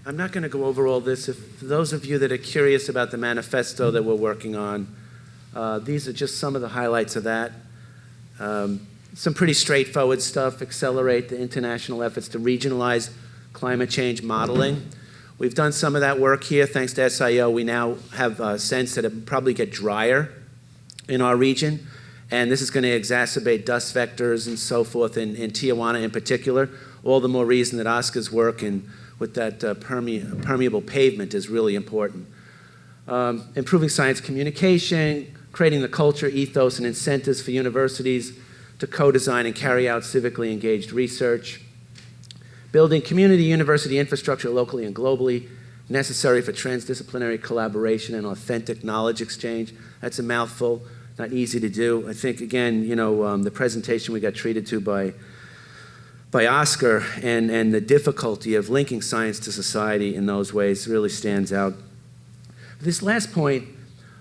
I'm not going to go over all this. For those of you that are curious about the manifesto that we're working on, these are just some of the highlights of that. Some pretty straightforward stuff: accelerate the international efforts to regionalize climate change modeling. We've done some of that work here. Thanks to SIO, we now have a sense that it will probably get drier in our region, and this is going to exacerbate dust vectors and so forth in Tijuana in particular. All the more reason that Oscar's work with that permeable pavement is really important. Improving science communication, creating the culture, ethos, and incentives for universities to co-design and carry out civically engaged research. Building community university infrastructure locally and globally, necessary for transdisciplinary collaboration and authentic knowledge exchange. That's a mouthful, not easy to do. I think, again, the presentation we got treated to by Oscar and the difficulty of linking science to society in those ways really stands out. This last point,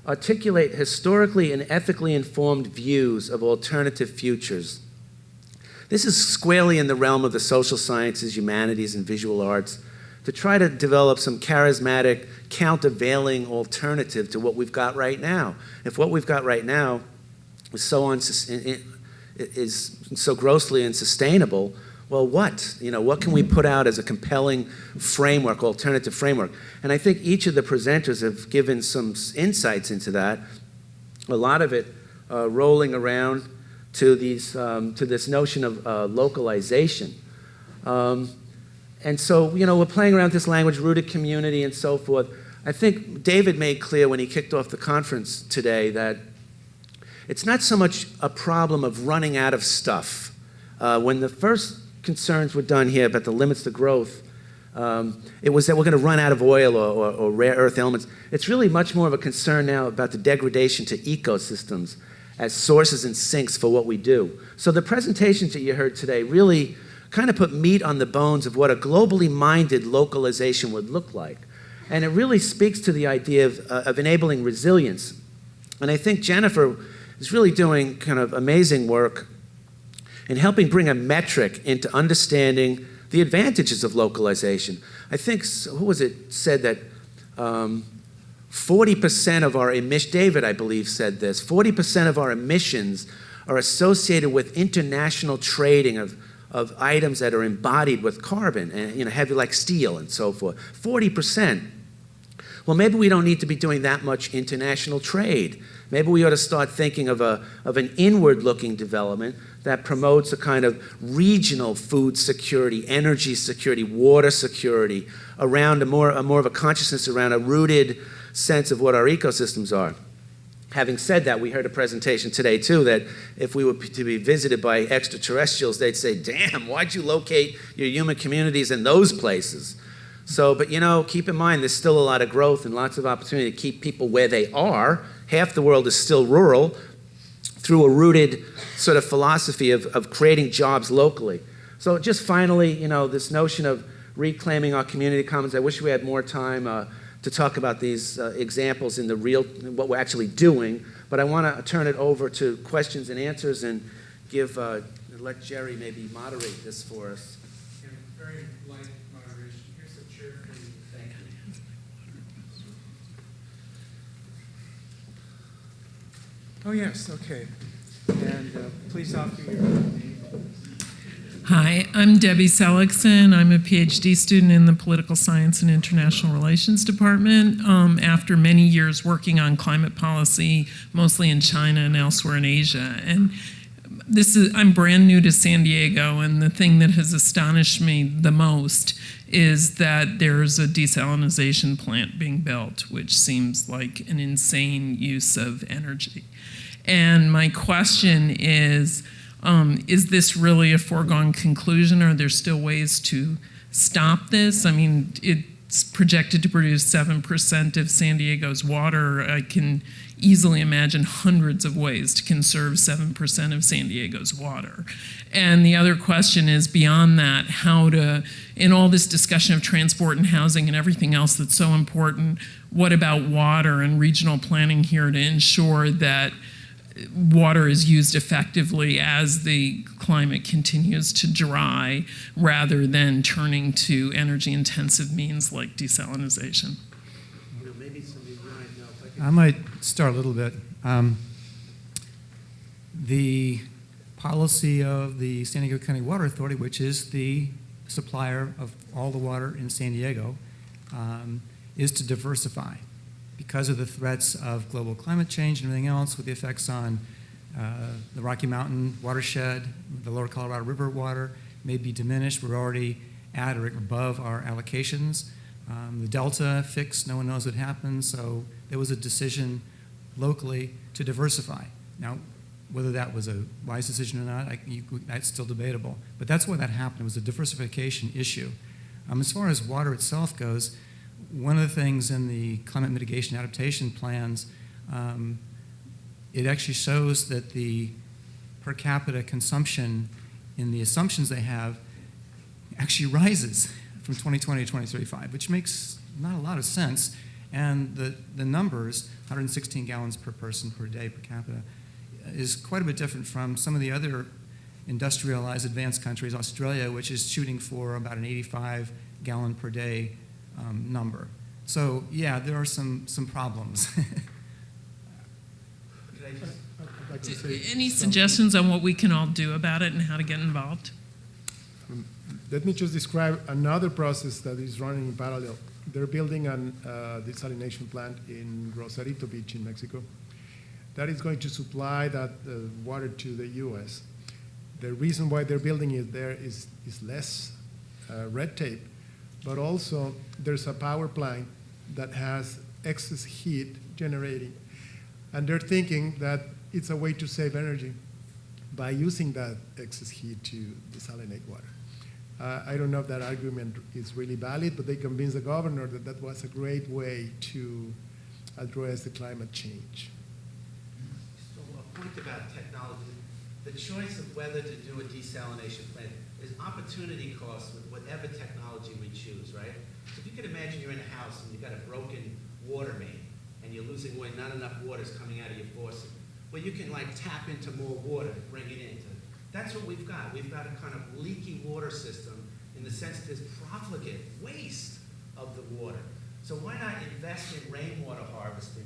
articulate historically and ethically informed views of alternative futures. This is squarely in the realm of the social sciences, humanities, and visual arts, to try to develop some charismatic, countervailing alternative to what we've got right now. If what we've got right now is so grossly unsustainable, well, what? What can we put out as a compelling framework, alternative framework? And I think each of the presenters have given some insights into that, a lot of it rolling around to this notion of localization. And so, we're playing around with this language, rooted community and so forth. I think David made clear when he kicked off the conference today that it's not so much a problem of running out of stuff. When the first concerns were done here about the limits to growth, it was that we're going to run out of oil or rare earth elements. It's really much more of a concern now about the degradation to ecosystems as sources and sinks for what we do. So the presentations that you heard today really kind of put meat on the bones of what a globally minded localization would look like. And it really speaks to the idea of enabling resilience. And I think Jennifer is really doing kind of amazing work in helping bring a metric into understanding the advantages of localization. I think, who was it, said that 40% of our emissions, David, I believe, said this, 40% of our emissions are associated with international trading of items that are embodied with carbon, and heavy like steel and so forth. 40%. Well, maybe we don't need to be doing that much international trade. Maybe we ought to start thinking of an inward-looking development that promotes a kind of regional food security, energy security, water security, around more of a consciousness around a rooted sense of what our ecosystems are. Having said that, we heard a presentation today too that if we were to be visited by extraterrestrials, they'd say, damn, why'd you locate your human communities in those places? So, but keep in mind, there's still a lot of growth and lots of opportunity to keep people where they are. Half the world is still rural through a rooted sort of philosophy of creating jobs locally. So just finally, this notion of reclaiming our community commons. I wish we had more time to talk about these examples in the real, what we're actually doing, but I want to turn it over to questions and answers and let Jerry maybe moderate this for us. Yeah, very light moderation. Here's the chair for you. Thank you. Oh yes, okay. And please offer your name. Hi, I'm Debbie Seligson. I'm a PhD student in the Political Science and International Relations Department. After many years working on climate policy, mostly in China and elsewhere in Asia. And I'm brand new to San Diego, and the thing that has astonished me the most is that there's a desalinization plant being built, which seems like an insane use of energy. And my question is this really a foregone conclusion? Are there still ways to stop this? I mean, it's projected to produce 7% of San Diego's water. I can easily imagine hundreds of ways to conserve 7% of San Diego's water. And the other question is, beyond that, how to, in all this discussion of transport and housing and everything else that's so important, what about water and regional planning here to ensure that water is used effectively as the climate continues to dry, rather than turning to energy-intensive means like desalinization. Maybe somebody might know. If I could I might start a little bit. The policy of the San Diego County Water Authority, which is the supplier of all the water in San Diego, is to diversify because of the threats of global climate change and everything else, with the effects on the Rocky Mountain watershed. The lower Colorado River water may be diminished. We're already at or above our allocations. The Delta fixed, no one knows what happened, so there was a decision locally to diversify. Now, whether that was a wise decision or not, that's still debatable. But that's why that happened. It was a diversification issue. As far as water itself goes, one of the things in the climate mitigation adaptation plans, it actually shows that the per capita consumption in the assumptions they have actually rises from 2020 to 2035, which makes not a lot of sense. And the numbers, 116 gallons per person per day per capita, is quite a bit different from some of the other industrialized advanced countries, Australia, which is shooting for about an 85 gallon per day number. So yeah, there are some problems. I'd like to say Any something. suggestions on what we can all do about it and how to get involved? Let me just describe another process that is running in parallel. They're building a desalination plant in Rosarito Beach in Mexico that is going to supply that water to the U.S. The reason why they're building it there is less red tape, but also there's a power plant that has excess heat generating. And they're thinking that it's a way to save energy by using that excess heat to desalinate water. I don't know if that argument is really valid, but they convinced the governor that that was a great way to address the climate change. So a point about technology, the choice of whether to do a desalination plant is opportunity cost with whatever technology we choose, right? So if you could imagine you're in a house and you've got a broken water main and you're losing water, not enough water is coming out of your faucet. Well, you can like tap into more water to bring it in. That's what we've got. We've got a kind of leaky water system in the sense that there's profligate waste of the water. So why not invest in rainwater harvesting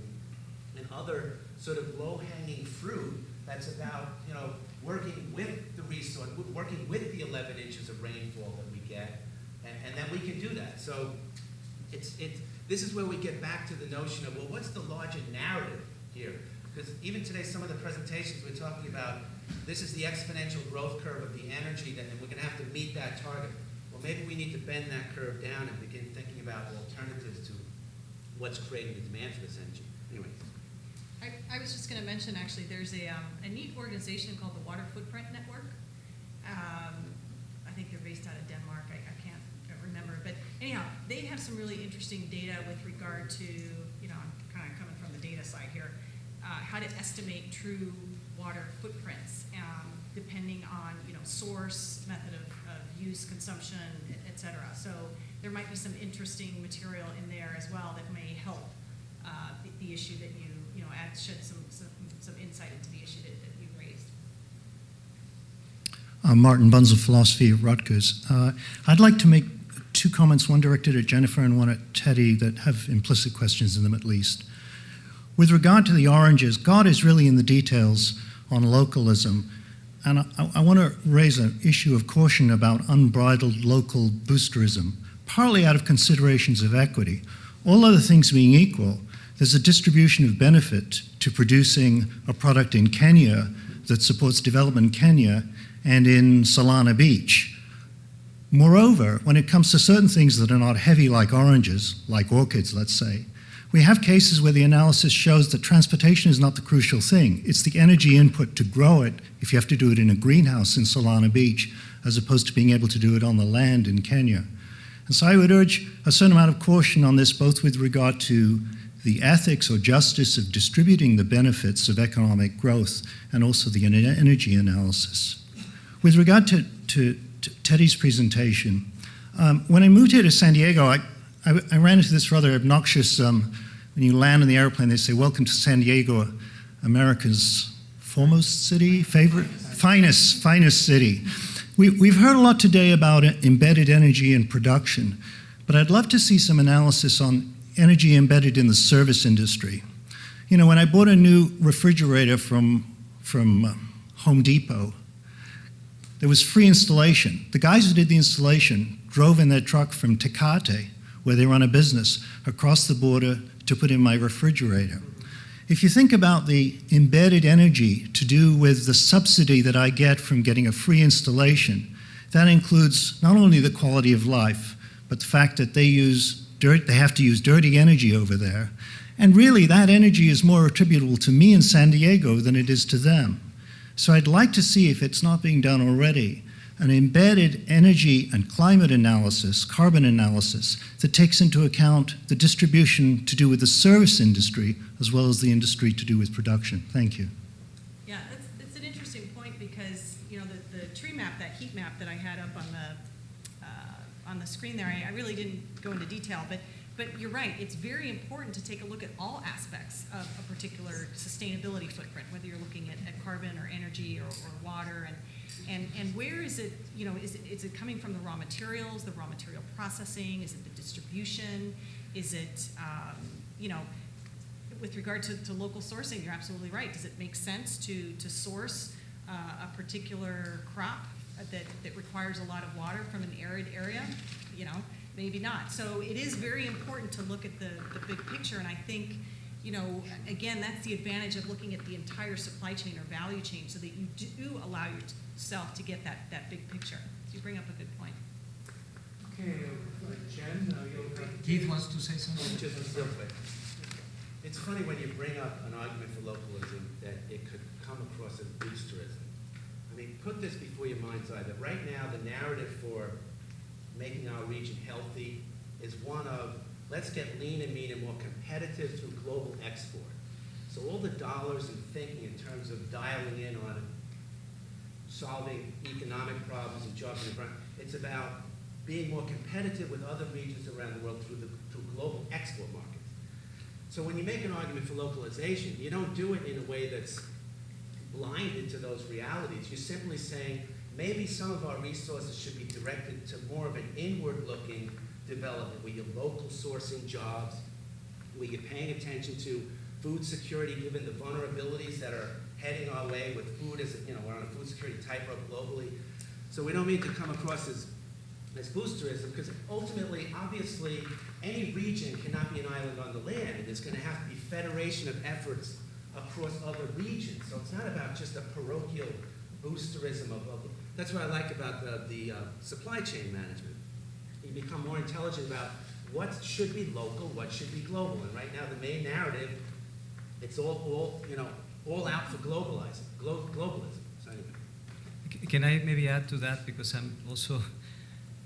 and other sort of low-hanging fruit that's about, working with the resource, working with the 11 inches of rainfall that we get, and then we can do that. So this is where we get back to the notion of, well, what's the larger narrative here? Because even today, some of the presentations we're talking about, this is the exponential growth curve of the energy, and we're going to have to meet that target. Well, maybe we need to bend that curve down and begin thinking about alternatives to what's creating the demand for this energy. Anyway. I was just going to mention, actually, there's a neat organization called the Water Footprint Network. I think they're based out of Denmark. I can't remember. But anyhow, they have some really interesting data with regard to, I'm kind of coming from the data side here, how to estimate true water footprints, depending on, source, method of use, consumption, et cetera. So there might be some interesting material in there as well that may help the issue that shed some insight into the issue that you raised. Martin Bunzel, Philosophy at Rutgers. I'd like to make two comments, one directed at Jennifer and one at Teddy, that have implicit questions in them at least. With regard to the oranges, God is really in the details on localism. And I want to raise an issue of caution about unbridled local boosterism, partly out of considerations of equity. All other things being equal, there's a distribution of benefit to producing a product in Kenya that supports development in Kenya and in Solana Beach. Moreover, when it comes to certain things that are not heavy like oranges, like orchids, let's say, we have cases where the analysis shows that transportation is not the crucial thing. It's the energy input to grow it, if you have to do it in a greenhouse in Solana Beach, as opposed to being able to do it on the land in Kenya. And so I would urge a certain amount of caution on this, both with regard to the ethics or justice of distributing the benefits of economic growth and also the energy analysis. With regard to Teddy's presentation, when I moved here to San Diego, I ran into this rather obnoxious, when you land in the airplane, they say, "Welcome to San Diego, America's foremost city, finest city. We've heard a lot today about embedded energy in production, but I'd love to see some analysis on energy embedded in the service industry. You know, when I bought a new refrigerator from Home Depot, there was free installation. The guys who did the installation drove in their truck from Tecate, where they run a business, across the border to put in my refrigerator. If you think about the embedded energy to do with the subsidy that I get from getting a free installation, that includes not only the quality of life, but the fact that they have to use dirty energy over there. And really, that energy is more attributable to me in San Diego than it is to them. So I'd like to see, if it's not being done already, an embedded energy and climate analysis, carbon analysis, that takes into account the distribution to do with the service industry as well as the industry to do with production. Thank you. Yeah, that's an interesting point because, you know, the tree map, that heat map that I had up on the screen there, I really didn't go into detail, but you're right, it's very important to take a look at all aspects of a particular sustainability footprint, whether you're looking at carbon or energy or water, and where is it, you know, is it coming from the raw materials, the raw material processing, is it the distribution, is it, you know, with regard to local sourcing, you're absolutely right. Does it make sense to source a particular crop that requires a lot of water from an arid area? You know, maybe not. So it is very important to look at the big picture, and I think, you know, again, that's the advantage of looking at the entire supply chain or value chain so that you do allow yourself to get that big picture. So you bring up a good point. Okay, Jen, Keith wants to say something? Just real quick. It's funny when you bring up an argument for localism that it could come across as boosterism. I mean, put this before your mind's eye, that right now the narrative for making our region healthy is one of, let's get lean and mean and more competitive through global export. So all the dollars and thinking in terms of dialing in on solving economic problems and jobs in the front, it's about being more competitive with other regions around the world through global export markets. So when you make an argument for localization, you don't do it in a way that's blinded to those realities. You're simply saying maybe some of our resources should be directed to more of an inward-looking development, where you're local sourcing jobs, where you're paying attention to food security given the vulnerabilities that are heading our way with food as, you know, we're on a food security tightrope globally. So we don't mean to come across as boosterism, because ultimately, obviously, any region cannot be an island on the land, and there's going to have to be federation of efforts across other regions. So it's not about just a parochial boosterism that's what I like about the supply chain management. You become more intelligent about what should be local, what should be global, and right now the main narrative, it's all out for globalizing, globalism. So anyway. Can I maybe add to that, because I'm also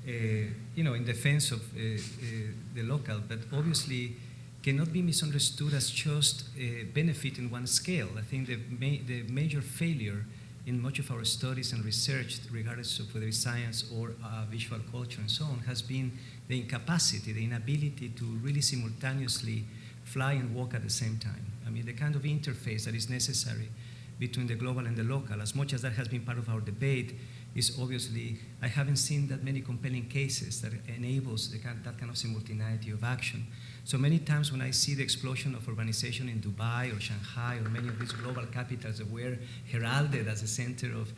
in defense of the local, but obviously cannot be misunderstood as just benefit in one scale. I think the major failure in much of our studies and research, regardless of whether it's science or visual culture and so on, has been the incapacity, the inability to really simultaneously fly and walk at the same time. I mean, the kind of interface that is necessary between the global and the local, as much as that has been part of our debate, is obviously, I haven't seen that many compelling cases that enables that kind of simultaneity of action. So many times when I see the explosion of urbanization in Dubai or Shanghai or many of these global capitals that were heralded as a center of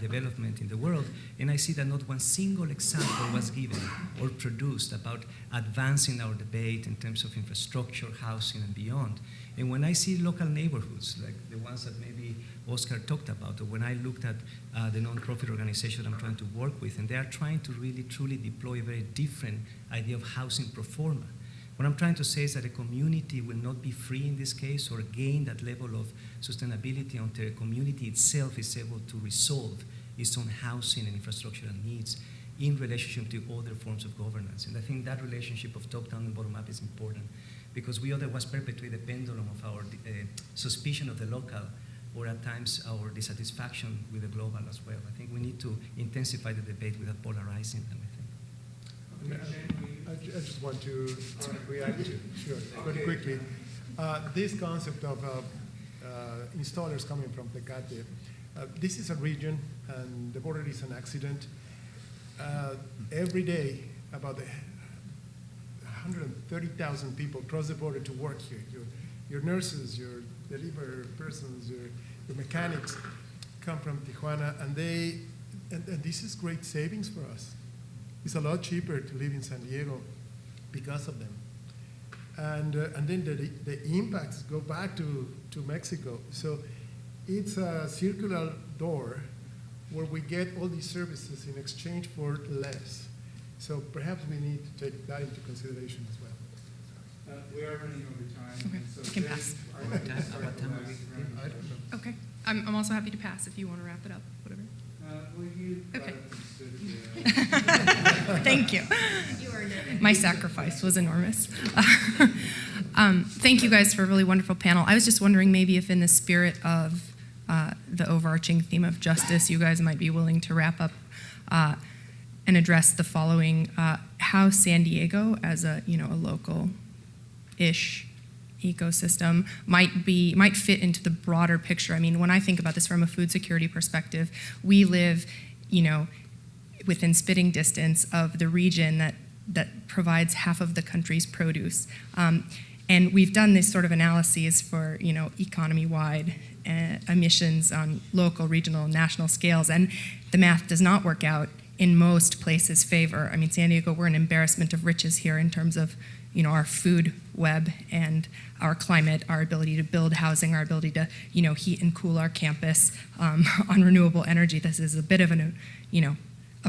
development in the world, and I see that not one single example was given or produced about advancing our debate in terms of infrastructure, housing, and beyond. And when I see local neighborhoods, like the ones that maybe Oscar talked about, or when I looked at the nonprofit organization I'm trying to work with, and they are trying to really, truly deploy a very different idea of housing pro forma. What I'm trying to say is that a community will not be free in this case or gain that level of sustainability until a community itself is able to resolve its own housing and infrastructural needs in relationship to other forms of governance. And I think that relationship of top-down and bottom-up is important, because we otherwise perpetuate the pendulum of our suspicion of the local, or at times our dissatisfaction with the global as well. I think we need to intensify the debate without polarizing them, I think. I just want to react to, sure, very quickly. This concept of installers coming from Tecate. This is a region, and the border is an accident. Every day, about 130,000 people cross the border to work here. Your nurses, your delivery persons, your mechanics come from Tijuana, and this is great savings for us. It's a lot cheaper to live in San Diego because of them. And then the impacts go back to Mexico. So it's a circular door where we get all these services in exchange for less. So perhaps we need to take that into consideration as well. We are running over time. Okay, So you can pass. What time are we? I don't know. Okay. I'm also happy to pass if you want to wrap it up, whatever. Well, you Okay. understood. Thank you. You earned it. My sacrifice was enormous. Thank you guys for a really wonderful panel. I was just wondering maybe if in the spirit of the overarching theme of justice, you guys might be willing to wrap up and address the following: how San Diego, as a local-ish ecosystem, might fit into the broader picture. I mean, when I think about this from a food security perspective, we live, within spitting distance of the region that provides half of the country's produce. And we've done this sort of analyses for, economy-wide emissions on local, regional, national scales, and the math does not work out in most places' favor. I mean, San Diego, we're an embarrassment of riches here in terms of, our food web and our climate, our ability to build housing, our ability to, heat and cool our campus on renewable energy. This is a bit of a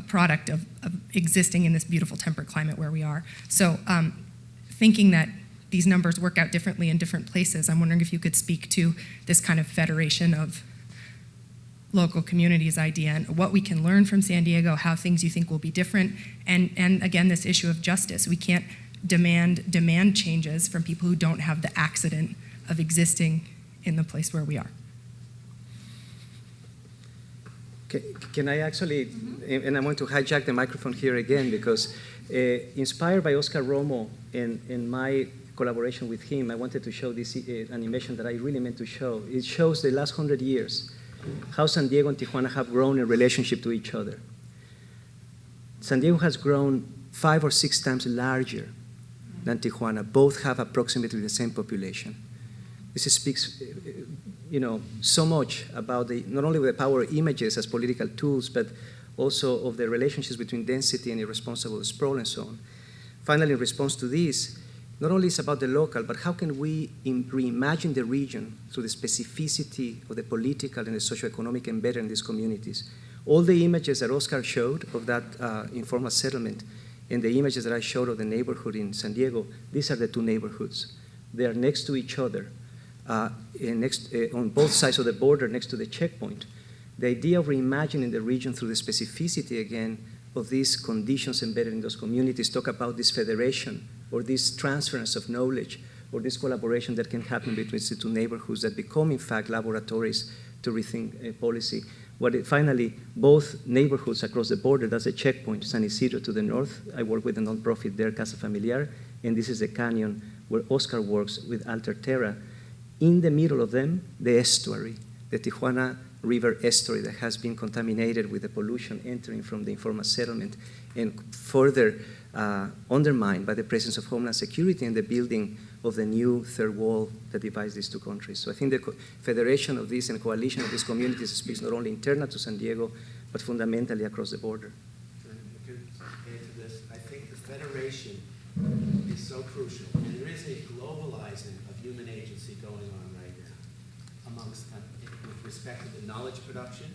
product of existing in this beautiful temperate climate where we are. So thinking that these numbers work out differently in different places, I'm wondering if you could speak to this kind of federation of local communities idea and what we can learn from San Diego, how things you think will be different, and again, this issue of justice. We can't demand changes from people who don't have the accident of existing in the place where we are. Can I actually, and I want to hijack the microphone here again because inspired by Oscar Romo and my collaboration with him, I wanted to show this animation that I really meant to show. It shows the last 100 years, how San Diego and Tijuana have grown in relationship to each other. San Diego has grown 5 or 6 times larger than Tijuana. Both have approximately the same population. This speaks, so much about not only the power of images as political tools, but also of the relationships between density and irresponsible sprawl and so on. Finally, in response to this, not only is about the local, but how can we reimagine the region through the specificity of the political and the socioeconomic embedded in these communities. All the images that Oscar showed of that informal settlement and the images that I showed of the neighborhood in San Diego, these are the 2 neighborhoods. They are next to each other, on both sides of the border, next to the checkpoint. The idea of reimagining the region through the specificity, again, of these conditions embedded in those communities, talk about this federation or this transference of knowledge or this collaboration that can happen between the 2 neighborhoods that become, in fact, laboratories to rethink policy. Finally, both neighborhoods across the border, that's a checkpoint, San Isidro to the north. I work with a nonprofit there, Casa Familiar, and this is the canyon where Oscar works with Alter Terra. In the middle of them, the estuary, the Tijuana River estuary that has been contaminated with the pollution entering from the informal settlement and further undermined by the presence of Homeland Security and the building of the new third wall that divides these 2 countries. So I think the federation of this and coalition of these communities speaks not only internal to San Diego, but fundamentally across the border. I could add to this. I think the federation is so crucial, and there is a globalizing of human agency going on right now amongst, with respect to the knowledge production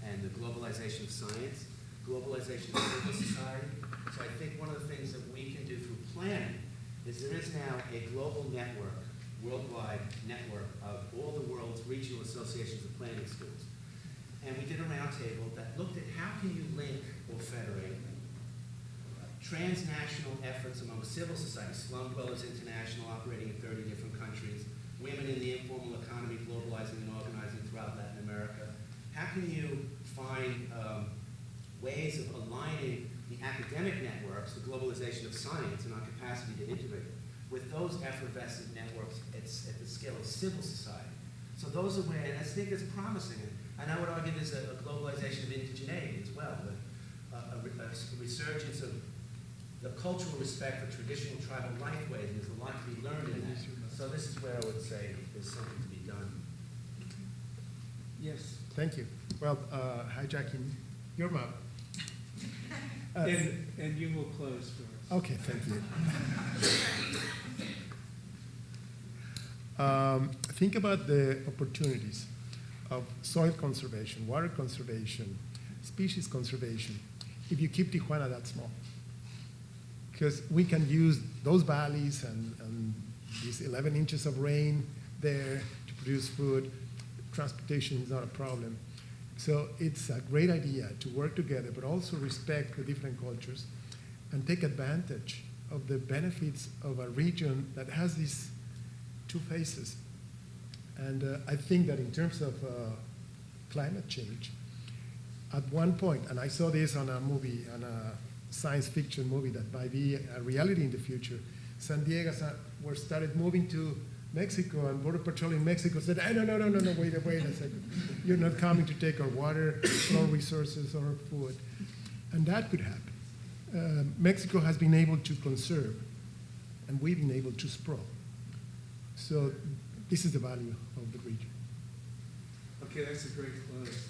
and the globalization of science, globalization of civil society. So I think one of the things that we can do through planning is there is now a global network, worldwide network of all the world's regional associations of planning schools. And we did a roundtable that looked at how can you link or federate transnational efforts among civil society, Slum Dwellers International operating in 30 different countries, women in the informal economy globalizing and organizing throughout Latin America. How can you find ways of aligning the academic networks, the globalization of science and our capacity to integrate it, with those effervescent networks at the scale of civil society? So those are where, and I think it's promising. And I would argue there's a globalization of indigeneity as well, a resurgence of the cultural respect for traditional tribal life ways. There's a lot to be learned in that. So this is where I would say there's something to be done. Yes. Thank you. Well, hijacking your map. And you will close for us. Okay, thank you. Think about the opportunities of soil conservation, water conservation, species conservation, if you keep Tijuana that small. Because we can use those valleys and these 11 inches of rain there to produce food. Transportation is not a problem. So it's a great idea to work together, but also respect the different cultures and take advantage of the benefits of a region that has these two faces. And I think that in terms of climate change, at one point, and I saw this on a movie, on a science fiction movie that might be a reality in the future, San Diego started moving to Mexico, and Border Patrol in Mexico said, hey, no, wait a second. You're not coming to take our water, our resources, or our food. And that could happen. Mexico has been able to conserve, and we've been able to sprawl. So this is the value of the region. Okay, that's a great close.